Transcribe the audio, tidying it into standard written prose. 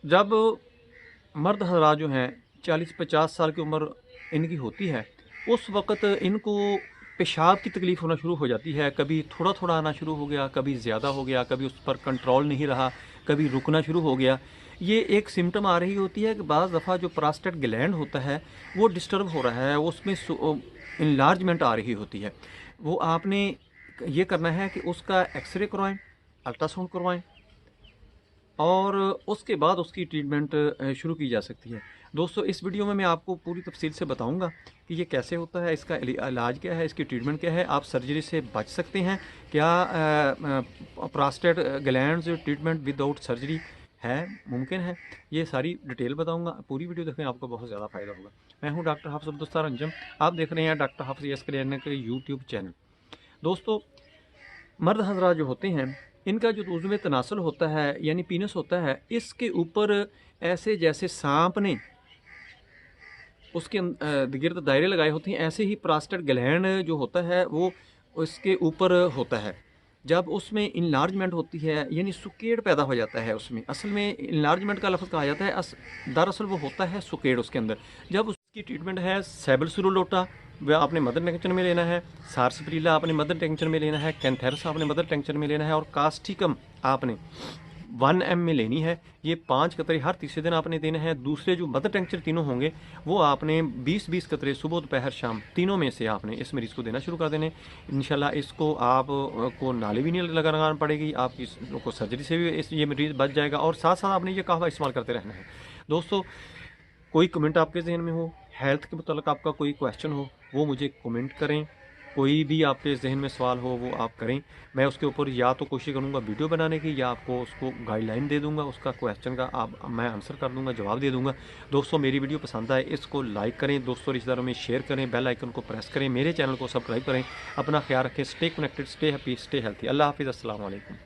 जब मर्द हज़रात जो हैं 40-50 साल की उम्र इनकी होती है, उस वक़्त इनको पेशाब की तकलीफ़ होना शुरू हो जाती है। कभी थोड़ा-थोड़ा आना शुरू हो गया, कभी ज़्यादा हो गया, कभी उस पर कंट्रोल नहीं रहा, कभी रुकना शुरू हो गया। ये एक सिम्पटम आ रही होती है कि बाज़ दफ़ा जो प्रोस्टेट ग्लैंड होता है, वो डिस्टर्ब हो रहा है, उसमें एनलार्जमेंट आ रही होती है। वो आपने ये करना है कि उसका एक्स-रे करवाएँ, अल्ट्रासाउंड करवाएँ और उसके बाद उसकी ट्रीटमेंट शुरू की जा सकती है। दोस्तों, इस वीडियो में मैं आपको पूरी तफ़सील से बताऊंगा कि ये कैसे होता है, इसका इलाज क्या है, इसकी ट्रीटमेंट क्या है, आप सर्जरी से बच सकते हैं क्या, prostate glands treatment without surgery है, मुमकिन है। ये सारी डिटेल बताऊंगा, पूरी वीडियो देखें, आपको बहुत ज़्यादा फ़ायदा होगा। मैं हूँ डॉक्टर हाफ़िज़ अब्दुल अंजम, आप देख रहे हैं डॉक्टर हाफ़िज़ यस क्लिनिक यूट्यूब चैनल। दोस्तों, मर्द हज़रात जो होते हैं, इनका जो उज़्व तनासल होता है यानी पीनस होता है, इसके ऊपर ऐसे जैसे सांप ने उसके गिर्द दायरे लगाए होते हैं, ऐसे ही प्रोस्टेट ग्लैंड जो होता है वो उसके ऊपर होता है। जब उसमें इनलार्जमेंट होती है यानी सुकेड़ पैदा हो जाता है उसमें, असल में इनलार्जमेंट का लफ्ज़ कहा जाता है, दरअसल वो होता है सुकेड़ उसके अंदर। जब उसकी ट्रीटमेंट है सैबलसुरोलोटा, वह आपने मदर टेंक्चर में लेना है, सार्सप्रीला आपने मदर टेंक्चर में लेना है, कैंथेरस आपने मदर टेंक्चर में लेना है और कास्टिकम आपने 1 में लेनी है। ये 5 कतरे हर तीसरे दिन आपने देने हैं। दूसरे जो मदर टेंक्चर तीनों होंगे वो आपने 20-20 कतरे सुबह दोपहर शाम तीनों में से आपने इस मरीज़ को देना शुरू कर देने। इंशाल्लाह इसको आप को नाली भी नहीं लगाना पड़ेगी, आप इसको सर्जरी से भी ये मरीज़ बच जाएगा और साथ साथ आपने ये कहवा इस्तेमाल करते रहना है। दोस्तों, कोई कमेंट आपके जहन में हो, हेल्थ के मुताल्लिक आपका कोई क्वेश्चन हो, वो मुझे कमेंट करें। कोई भी आपके जहन में सवाल हो वो आप करें, मैं उसके ऊपर या तो कोशिश करूँगा वीडियो बनाने की या आपको उसको गाइडलाइन दे दूँगा, उसका क्वेश्चन का आप मैं आंसर कर दूँगा, जवाब दे दूँगा। दोस्तों, मेरी वीडियो पसंद आए इसको लाइक करें, दोस्तों रिश्तेदारों में शेयर करें, बेल आइकन को प्रेस करें, मेरे चैनल को सब्सक्राइब करें। अपना ख्याल रखें, stay connected, stay happy, stay healthy. Allah हाफिज़, अस्सलाम वालेकुम।